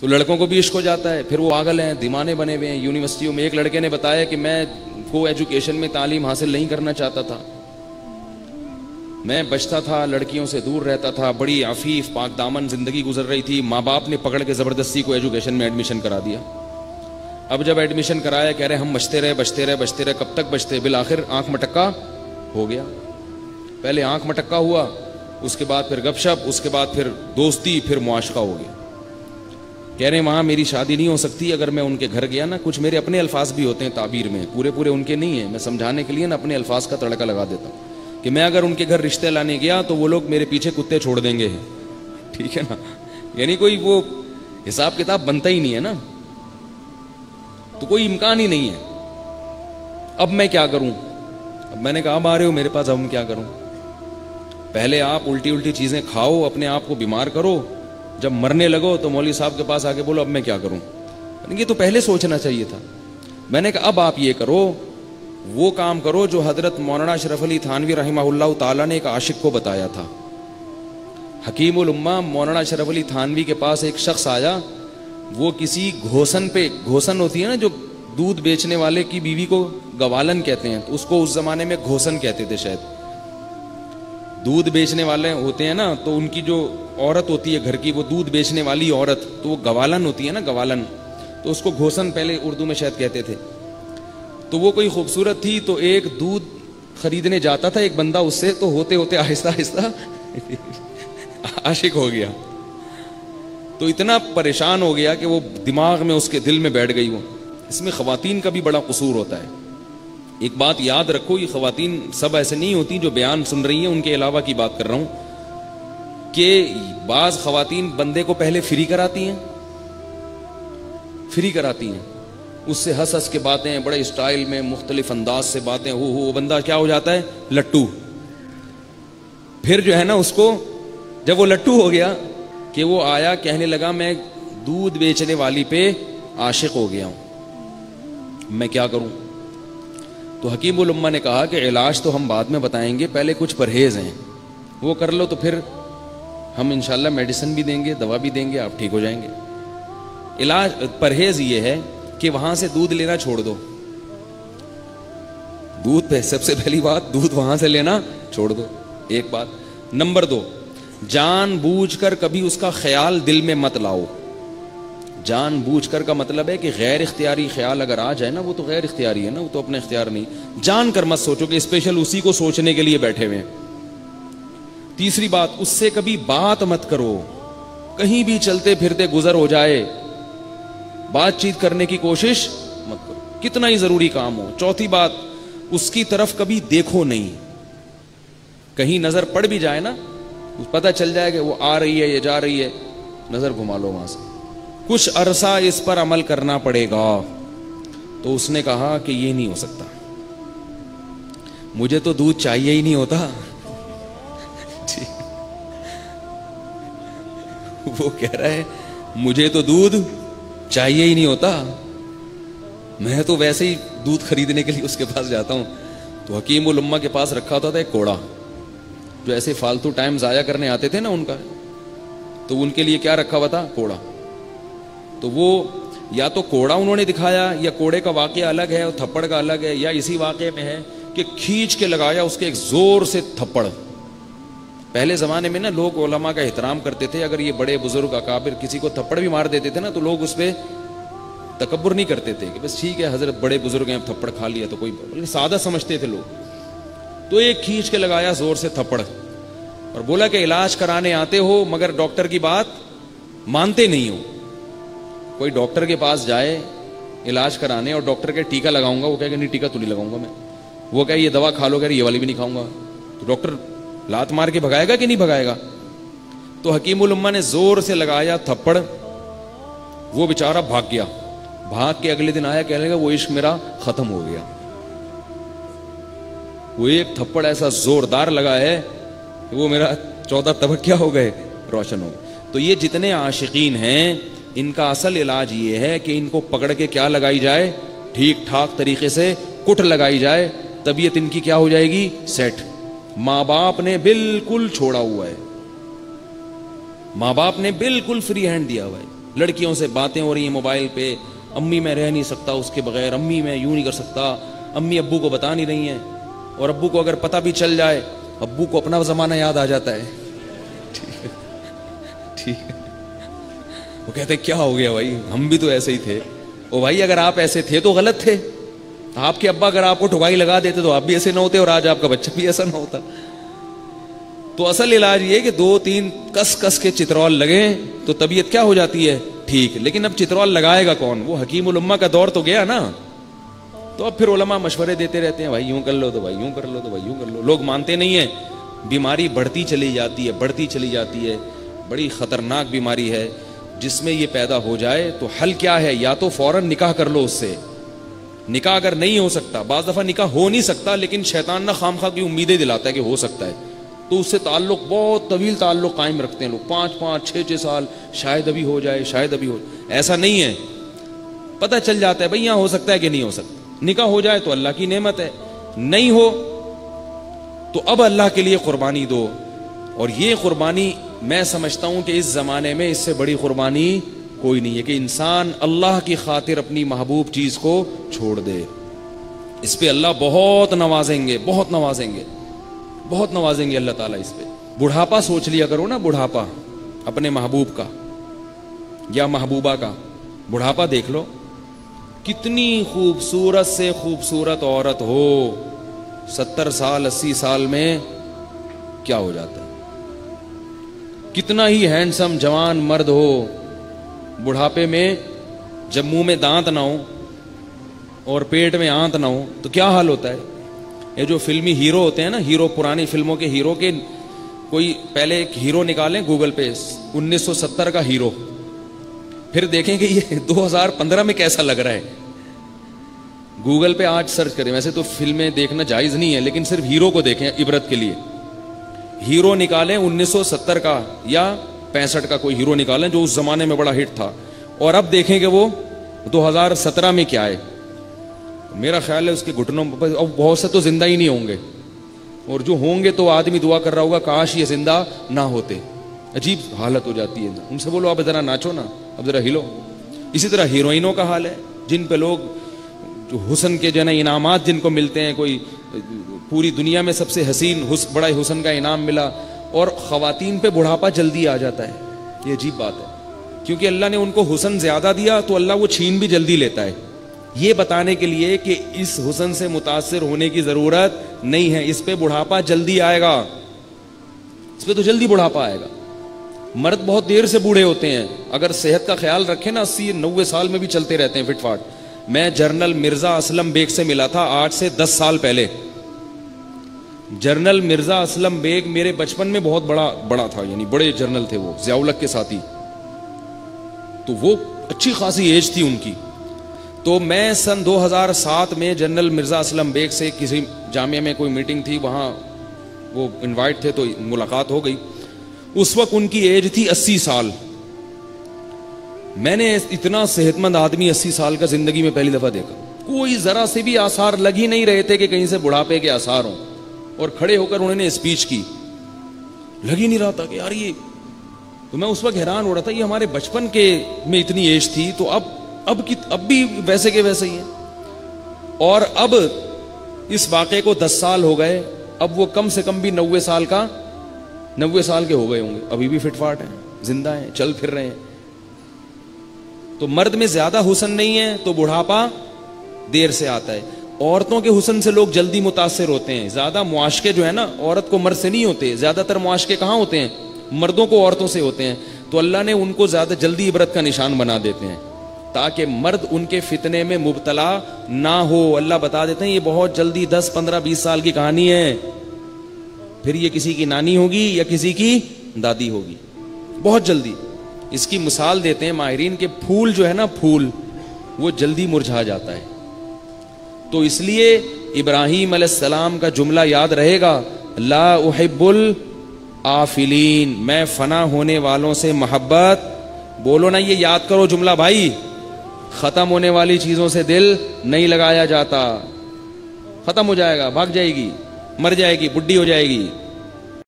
تو لڑکوں کو بھی عشق ہو جاتا ہے، پھر وہ پاگل ہیں، دیوانے بنے ہوئے ہیں یونیورسٹیوں میں۔ ایک لڑکے نے بتایا کہ میں کو ایجوکیشن میں تعلیم حاصل نہیں کرنا چاہتا تھا، میں بچتا تھا، لڑکیوں سے دور رہتا تھا، بڑی عفیف پاک دامن زندگی گزر رہی تھی، ماں باپ نے پکڑ کے زبردستی کو ایجوکیشن میں ایڈمیشن کرا دیا۔ اب جب ایڈمیشن کرایا کہہ رہے ہم بچتے رہے، کب تک بچتے، بالآخر آنکھ مٹکا ہو گیا۔ پہلے آنکھ مٹکا ہوا، اس کے بعد پھر گپ شپ، اس کے بعد پھر دوستی، پھر معاشقہ ہو گیا۔ کہہ رہے ہیں وہاں میری شادی نہیں ہو سکتی، اگر میں ان کے گھر گیا نا، کچھ میرے اپنے الفاظ بھی ہوتے ہیں تعبیر میں، پورے ان کے نہیں ہیں، میں سمجھانے کے لیے نا اپنے الفاظ کا تڑکا لگا دیتا ہوں کہ میں اگر ان کے گھر رشتے لانے گیا تو وہ لوگ میرے پیچھے کتے چھوڑ دیں گے، ٹھیک ہے نا، یعنی کوئی وہ حساب کتاب بنتا ہی نہیں ہے نا، تو کوئی امکان ہی نہیں ہے۔ اب میں کیا کروں؟ اب میں نے کہا اب آ رہے ہو میرے پاس، اب میں کیا کروں؟ پہلے آپ الٹی چیزیں کھاؤ، اپنے آپ کو بیمار کرو، جب مرنے لگو تو مولوی صاحب کے پاس آ کے بولو اب میں کیا کروں؟ یہ تو پہلے سوچنا چاہیے تھا۔ میں نے کہا اب آپ یہ کرو، وہ کام کرو جو حضرت مولانا اشرف علی تھانوی رحمہ اللہ تعالیٰ نے ایک عاشق کو بتایا تھا۔ حکیم الامہ مولانا اشرف علی تھانوی کے پاس ایک شخص آیا، وہ کسی گھوسن پہ، گھوسن ہوتی ہے نا جو دودھ بیچنے والے کی بیوی کو گوالن کہتے ہیں، تو اس کو اس زمانے میں گھوسن کہتے تھے شاید، دودھ بیچنے والے ہوتے ہیں نا، تو ان کی جو عورت ہوتی ہے گھر کی، وہ دودھ بیچنے والی عورت، تو وہ گوالن ہوتی ہے نا، گوالن، تو اس کو گھوسن پہلے اردو میں شاید کہتے تھے۔ تو وہ کوئی خوبصورت تھی، تو ایک دودھ خریدنے جاتا تھا ایک بندہ اس سے، تو ہوتے ہوتے آہستہ آہستہ عاشق ہو گیا، تو اتنا پریشان ہو گیا کہ وہ دماغ میں اس کے دل میں بیٹھ گئی وہ۔ اس میں خواتین کا بھی بڑا قصور ہوتا ہے۔ ایک بات یاد رکھو، یہ خواتین سب ایسے نہیں ہوتی جو بیان سن رہی ہیں، ان کے علاوہ کی بات کر رہا ہوں کہ بعض خواتین بندے کو پہلے فری کراتی ہیں، اس سے ہنس ہنس کے باتیں، بڑے اسٹائل میں مختلف انداز سے باتیں، وہ بندہ کیا ہو جاتا ہے؟ لٹو۔ پھر جو ہے نا اس کو جب وہ لٹو ہو گیا کہ وہ آیا کہنے لگا میں دودھ بیچنے والی پہ عاشق ہو گیا ہوں، میں کیا کروں؟ تو حکیم الامہ نے کہا کہ علاج تو ہم بعد میں بتائیں گے، پہلے کچھ پرہیز ہیں وہ کر لو، تو پھر ہم انشاءاللہ میڈیسن بھی دیں گے، دوا بھی دیں گے، آپ ٹھیک ہو جائیں گے۔ علاج پرہیز یہ ہے کہ وہاں سے دودھ لینا چھوڑ دو، دودھ پہ سب سے پہلی بات دودھ وہاں سے لینا چھوڑ دو، ایک بات۔ نمبر 2، جان بوجھ کر کبھی اس کا خیال دل میں مت لاؤ۔ جان بوجھ کر کا مطلب ہے کہ غیر اختیاری خیال اگر آ جائے نا، وہ تو غیر اختیاری ہے نا، وہ تو اپنے اختیار نہیں، جان کر مت سوچو کہ اسپیشل اسی کو سوچنے کے لیے بیٹھے ہوئے ہیں۔ تیسری بات، اس سے کبھی بات مت کرو، کہیں بھی چلتے پھرتے گزر ہو جائے، بات چیت کرنے کی کوشش مت کرو، کتنا ہی ضروری کام ہو۔ چوتھی بات، اس کی طرف کبھی دیکھو نہیں، کہیں نظر پڑ بھی جائے نا، پتہ چل جائے کہ وہ آ رہی ہے یا جا رہی ہے، نظر گھما لو وہاں سے، کچھ عرصہ اس پر عمل کرنا پڑے گا۔ تو اس نے کہا کہ یہ نہیں ہو سکتا، مجھے تو دودھ چاہیے ہی نہیں ہوتا۔ وہ کہہ رہا ہے مجھے تو دودھ چاہیے ہی نہیں ہوتا، میں تو ویسے ہی دودھ خریدنے کے لیے اس کے پاس جاتا ہوں۔ تو حکیم الامہ کے پاس رکھا ہوتا تھا ایک کوڑا، جو ایسے فالتو ٹائم ضائع کرنے آتے تھے نا ان کا، تو ان کے لیے کیا رکھا ہوا تھا؟ کوڑا۔ تو وہ یا تو کوڑا انہوں نے دکھایا، یا کوڑے کا واقعہ الگ ہے اور تھپڑ کا الگ ہے، یا اسی واقعے میں ہے کہ کھینچ کے لگایا اس کے ایک زور سے تھپڑ۔ پہلے زمانے میں نا لوگ علماء کا احترام کرتے تھے، اگر یہ بڑے بزرگ اکابر کسی کو تھپڑ بھی مار دیتے تھے نا، تو لوگ اس پہ تکبر نہیں کرتے تھے کہ بس ٹھیک ہے حضرت بڑے بزرگ ہیں، تھپڑ کھا لیا تو کوئی، سادہ سمجھتے تھے لوگ۔ تو ایک کھینچ کے لگایا زور سے تھپڑ، اور بولا کہ علاج کرانے آتے ہو مگر ڈاکٹر کی بات مانتے نہیں ہو۔ کوئی ڈاکٹر کے پاس جائے علاج کرانے اور ڈاکٹر کے ٹیکا لگاؤں گا، وہ کہے کہ نہیں ٹیکا تو نہیں لگاؤں گا میں، وہ کہے یہ دوا کھا لو، کہ یہ والی بھی نہیں کھاؤں گا، تو ڈاکٹر لات مار کے بھگائے گا کہ نہیں بھگائے گا؟ تو حکیم الامہ نے زور سے لگایا تھپڑ، وہ بیچارہ بھاگ گیا، بھاگ کے اگلے دن آیا کہنے لگا وہ عشق میرا ختم ہو گیا، وہ ایک تھپڑ ایسا زوردار لگا ہے کہ وہ میرا 14 طبق کیا ہو گئے، روشن ہو گئے۔ تو یہ جتنے عاشقین ہیں ان کا اصل علاج یہ ہے کہ ان کو پکڑ کے کیا لگائی جائے؟ ٹھیک ٹھاک طریقے سے کٹ لگائی جائے، طبیعت ان کی کیا ہو جائے گی؟ سیٹ۔ ماں باپ نے بالکل چھوڑا ہوا ہے، ماں باپ نے بالکل فری ہینڈ دیا ہوا ہے، لڑکیوں سے باتیں ہو رہی ہیں موبائل پہ، امی میں رہ نہیں سکتا اس کے بغیر، امی میں یوں نہیں کر سکتا، امی ابو کو بتا نہیں رہی ہیں، اور ابو کو اگر پتہ بھی چل جائے ابو کو اپنا زمانہ یاد آ جاتا ہے. ٹھیک ہے، وہ کہتے ہیں کیا ہو گیا بھائی، ہم بھی تو ایسے ہی تھے. او بھائی اگر آپ ایسے تھے تو غلط تھے. آپ کے ابا اگر آپ کو ٹھکائی لگا دیتے تو آپ بھی ایسے نہ ہوتے اور آج آپ کا بچہ بھی ایسا نہ ہوتا. تو اصل علاج یہ کہ 2-3 کس کس کے چترول لگیں تو طبیعت کیا ہو جاتی ہے، ٹھیک. لیکن اب چترول لگائے گا کون؟ وہ حکیم الامہ کا دور تو گیا نا. تو اب پھر علماء مشورے دیتے رہتے ہیں، بھائی یوں کر لو تو بھائی یوں کر لو تو بھائی یوں کر لو. لوگ مانتے نہیں ہیں. بیماری بڑھتی چلی جاتی ہے، بڑھتی چلی جاتی ہے. بڑی خطرناک بیماری ہے. جس میں یہ پیدا ہو جائے تو حل کیا ہے؟ یا تو فوراً نکاح کر لو اس سے. نکاح اگر نہیں ہو سکتا، بعض دفعہ نکاح ہو نہیں سکتا لیکن شیطان نہ خام خواہ کی امیدیں دلاتا ہے کہ ہو سکتا ہے، تو اس سے تعلق، بہت طویل تعلق قائم رکھتے ہیں لوگ، 5-5 6-6 سال، شاید ابھی ہو جائے، شاید ابھی ہو جائے. ایسا نہیں ہے، پتہ چل جاتا ہے بھئی یہاں ہو سکتا ہے کہ نہیں ہو سکتا. نکاح ہو جائے تو اللہ کی نعمت ہے، نہیں ہو تو اب اللہ کے لیے قربانی دو. اور یہ قربانی میں سمجھتا ہوں کہ اس زمانے میں اس سے بڑی قربانی کوئی نہیں ہے کہ انسان اللہ کی خاطر اپنی محبوب چیز کو چھوڑ دے. اس پہ اللہ بہت نوازیں گے، بہت نوازیں گے، بہت نوازیں گے اللہ تعالیٰ اس پہ. بڑھاپا سوچ لیا کرو نا، بڑھاپا اپنے محبوب کا یا محبوبہ کا. بڑھاپا دیکھ لو، کتنی خوبصورت سے خوبصورت عورت ہو، 70 سال 80 سال میں کیا ہو جاتا ہے. کتنا ہی ہینڈسم جوان مرد ہو، بڑھاپے میں جب منہ میں دانت نہ ہو اور پیٹ میں آنت نہ ہو تو کیا حال ہوتا ہے. یہ جو فلمی ہیرو ہوتے ہیں نا، ہیرو، پرانی فلموں کے ہیرو کے، کوئی پہلے ایک ہیرو نکالیں گوگل پہ 1970 کا ہیرو، پھر دیکھیں کہ یہ 2015 میں کیسا لگ رہا ہے. گوگل پہ آج سرچ کریں. ویسے تو فلمیں دیکھنا جائز نہیں ہے لیکن صرف ہیرو کو دیکھیں عبرت کے لیے. ہیرو نکالیں 1970 کا یا 65 کا، کوئی ہیرو نکالیں جو اس زمانے میں بڑا ہٹ تھا، اور اب دیکھیں کہ وہ 2017 میں کیا ہے. میرا خیال ہے اس کے گھٹنوں پر اب بہت سے تو زندہ ہی نہیں ہوں گے، اور جو ہوں گے تو آدمی دعا کر رہا ہوگا کاش یہ زندہ نہ ہوتے. عجیب حالت ہو جاتی ہے. ان سے بولو اب ذرا ناچو نا، اب ذرا ہلو. اسی طرح ہیروئنوں کا حال ہے، جن پہ لوگ جو حسن کے جو ہے نا انعامات جن کو ملتے ہیں، کوئی پوری دنیا میں سب سے حسین بڑا حسن کا انعام ملا، اور خواتین پہ بڑھاپا جلدی آ جاتا ہے. یہ عجیب بات ہے، کیونکہ اللہ نے ان کو حسن زیادہ دیا تو اللہ وہ چھین بھی جلدی لیتا ہے، یہ بتانے کے لیے کہ اس حسن سے متاثر ہونے کی ضرورت نہیں ہے، اس پہ بڑھاپا جلدی آئے گا، اس پہ تو جلدی بڑھاپا آئے گا. مرد بہت دیر سے بوڑھے ہوتے ہیں، اگر صحت کا خیال رکھے نا 80-90 سال میں بھی چلتے رہتے ہیں فٹ فاٹ. میں جنرل مرزا اسلم بیگ سے ملا تھا آج سے 10 سال پہلے. جنرل مرزا اسلم بیگ میرے بچپن میں بہت بڑا تھا، یعنی بڑے جنرل تھے وہ، ضیاء الحق کے ساتھی. تو وہ اچھی خاصی ایج تھی ان کی. تو میں سن 2007 میں جنرل مرزا اسلم بیگ سے کسی جامعہ میں کوئی میٹنگ تھی، وہاں وہ انوائٹ تھے تو ملاقات ہو گئی. اس وقت ان کی ایج تھی 80 سال. میں نے اتنا صحت مند آدمی 80 سال کا زندگی میں پہلی دفعہ دیکھا. کوئی ذرا سے بھی آثار لگ ہی نہیں رہے تھے کہ کہیں سے بڑھاپے کے آثار ہوں. اور کھڑے ہو کر انہوں نے اسپیچ کی، لگ ہی نہیں رہا تھا کہ یار یہ. تو میں اس وقت حیران ہو رہا تھا، یہ ہمارے بچپن کے میں اتنی ایج تھی تو اب بھی ویسے کے ویسے ہی ہیں. اور اب اس واقعے کو 10 سال ہو گئے، اب وہ کم سے کم بھی 90 سال کے ہو گئے ہوں گے، ابھی بھی فٹ فاٹ ہیں، زندہ ہیں، چل پھر رہے ہیں. تو مرد میں زیادہ حسن نہیں ہے تو بڑھاپا دیر سے آتا ہے. عورتوں کے حسن سے لوگ جلدی متاثر ہوتے ہیں. زیادہ معاشقے جو ہے نا عورت کو مرد سے نہیں ہوتے، زیادہ تر معاشقے کہاں ہوتے ہیں؟ مردوں کو عورتوں سے ہوتے ہیں. تو اللہ نے ان کو زیادہ جلدی عبرت کا نشان بنا دیتے ہیں تاکہ مرد ان کے فتنے میں مبتلا نہ ہو. اللہ بتا دیتے ہیں یہ بہت جلدی 10 15 20 سال کی کہانی ہے، پھر یہ کسی کی نانی ہوگی یا کسی کی دادی ہوگی، بہت جلدی. اس کی مثال دیتے ہیں ماہرین کے پھول جو ہے نا، پھول وہ جلدی مرجھا جاتا ہے. تو اس لیے ابراہیم علیہ السلام کا جملہ یاد رہے گا، لا احب العافلین، میں فنا ہونے والوں سے محبت. بولو نا یہ یاد کرو جملہ بھائی. ختم ہونے والی چیزوں سے دل نہیں لگایا جاتا. ختم ہو جائے گا، بھاگ جائے گی، مر جائے گی، بڈھی ہو جائے گی.